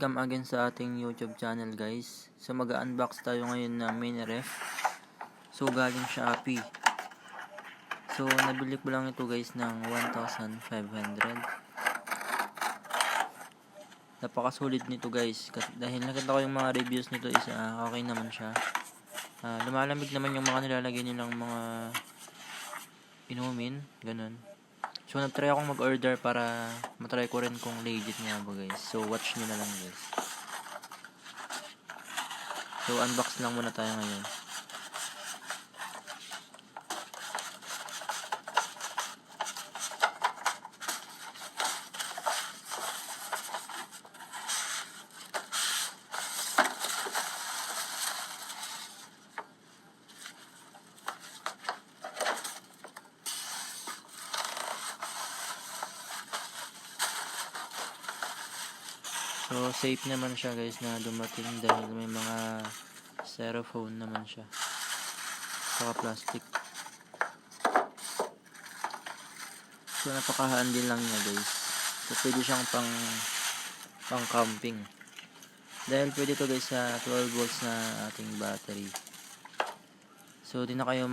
welcome again sa ating YouTube channel guys. So mag-unbox tayo ngayon ng mini ref. So galing Shopee. So nabili ko lang ito guys ng 1,500. Napakasulit nito guys. Dahil nakita ko yung mga reviews nito is okay naman siya. Lumalamig naman yung mga nilalagay nilang mga inumin. Ganun. So nag-try akong mag-order para matry ko rin kung legit nga ba guys. So watch nyo na lang guys. So unbox lang muna tayo ngayon. So safe naman siya guys na dumating dahil may mga styrofoam naman siya. Saka plastic. So napaka-handy lang niya guys. So pwede siyang pang camping. Dahil pwede to guys sa 12 volts na ating battery. So di na kayo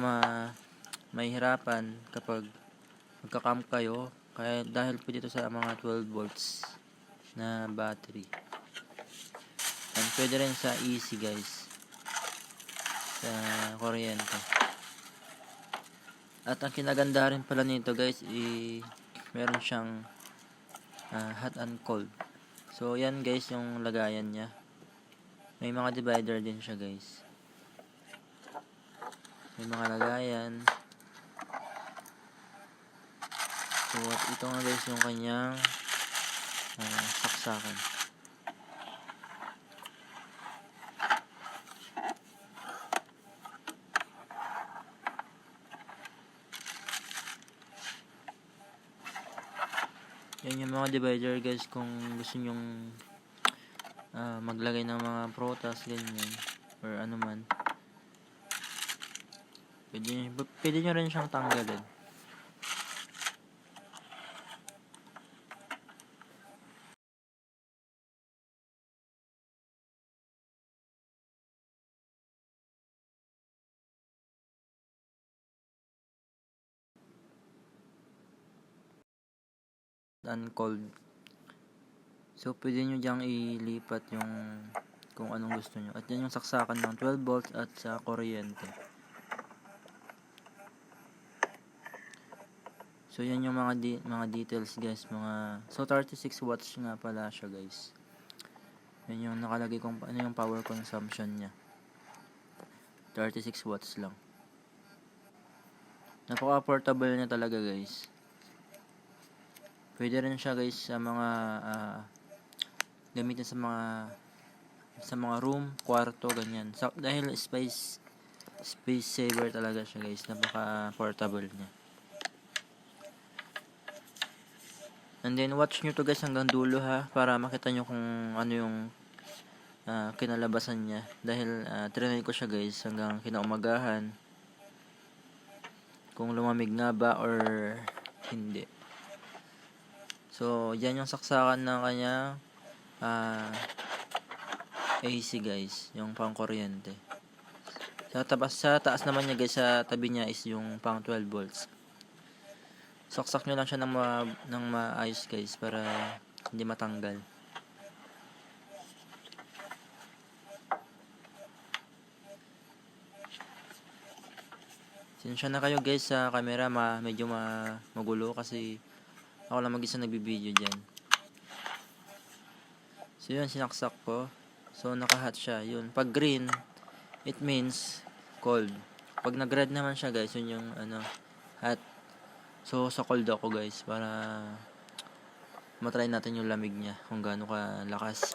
mahihirapan kapag magka-camp kayo dahil pwede to sa mga 12 volts na battery. And pwede rin sa AC guys. Sa kuryente. At ang kinaganda rin pala nito guys meron siyang hot and cold. So yan guys yung lagayan niya. May mga divider din siya guys. May mga lagayan. So at ito nga guys yung kanyang saksakan. Yan yung mga divider guys kung gusto nyong maglagay ng mga prutas ganyan or ano man. Pwede nyo rin siyang tanggalin. And cold. So pwede nyo diyang ilipat yung kung anong gusto nyo. At yan yung saksakan ng 12 volts at sa kuryente. So yan yung mga details guys, so 36 watts nga pala siya guys. Yan yung nakalagay kung ano yung power consumption niya. 36 watts lang. Napaka-portable niya talaga guys. Pwede rin siya guys sa mga gamitin sa mga room, kwarto, ganyan. Dahil space saver talaga siya guys. Napaka-portable niya. And then watch nyo to guys hanggang dulo ha, para makita nyo kung ano yung kinalabasan niya. Dahil trinay ko siya guys hanggang kinaumagahan. Kung lumamig nga ba or hindi. So yan yung saksakan ng kanya AC guys, yung pang kuryente. Sa taas naman niya guys, sa tabi niya is yung pang 12 volts. Saksak nyo lang siya ng maayos guys para hindi matanggal. Sinsya na kayo guys sa camera, medyo magulo kasi ako lang mag-isa nagbibideo dyan. So yun, sinaksak ko. So naka-hot siya. Yun, pag green, it means cold. Pag nag-red naman siya guys, yun yung hot. So sa cold ako guys para matry natin yung lamig niya kung gaano kalakas.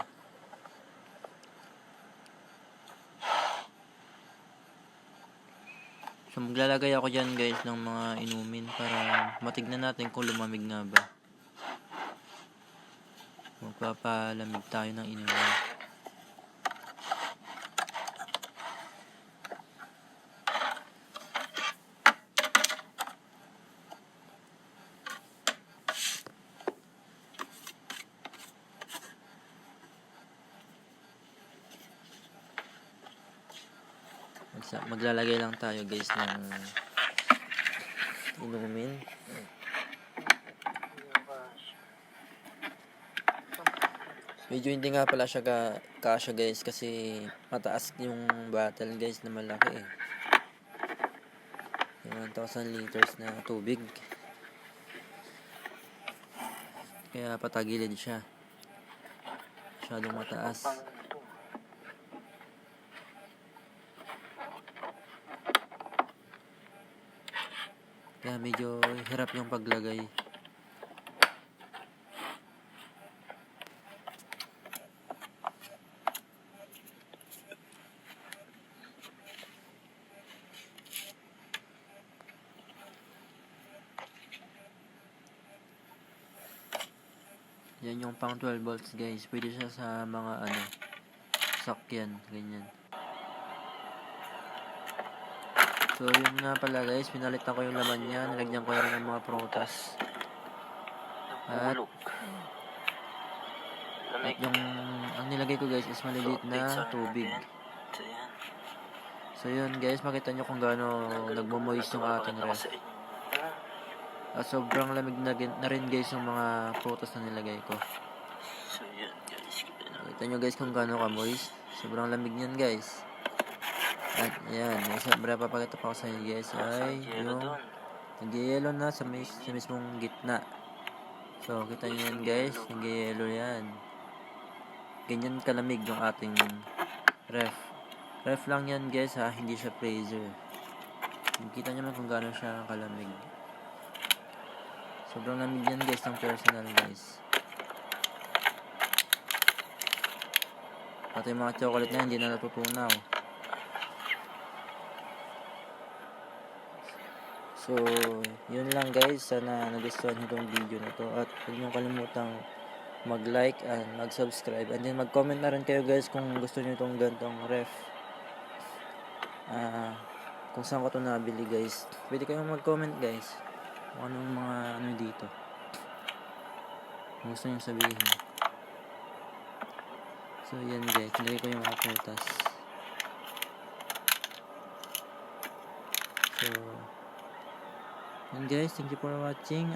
So maglalagay ako dyan guys ng mga inumin para matignan natin kung lumamig nga ba. Magpapalamig tayo ng inumin. maglalagay lang tayo guys ng inumin. Medyo hindi nga pala siya kasya guys kasi mataas yung bottle guys na malaki eh. 1,000 liters na tubig. Kaya patagilid siya. Masyadong mataas. Kaya medyo hirap yung paglagay. Yan yung pang 12 volts guys. Pwede siya sa mga sakyan, ganyan. So yun nga pala guys, pinalitan ko yung laman niya, nilagyan ko rin ng mga prutas. At yung ang nilagay ko guys is maliliit na tubig. So yun guys, makita nyo kung gaano nagmo-moist yung ating ref. At sobrang lamig na rin guys yung mga prutas na nilagay ko. Makita nyo guys kung gaano ka-moist. Sobrang lamig niyan guys. At yan, sobra papakita pa ko sa inyo guys ay yung nag-yellow na sa mismong gitna. So kita nyo yan guys, nag-yellow yan. Ganyan kalamig yung ating ref. Ref lang yan guys ha, hindi siya freezer. Kita nyo lang kung gaano siya kalamig. Sobrang lamig yan guys ng personal guys. Pati yung mga chocolate na hindi na natutunaw. So, yun lang guys. Sana nagustuhan nyo itong video na to. At huwag nyo kalimutang mag-like and mag-subscribe. And then mag-comment na rin kayo guys kung gusto nyo itong gantong ref. Kung saan ko ito nabili guys. Pwede kayong mag-comment guys. Kung anong mga dito. Kung gusto nyo sabihin. So, yan guys. Nilagay ko yung mga prutas. So, and guys, thank you for watching.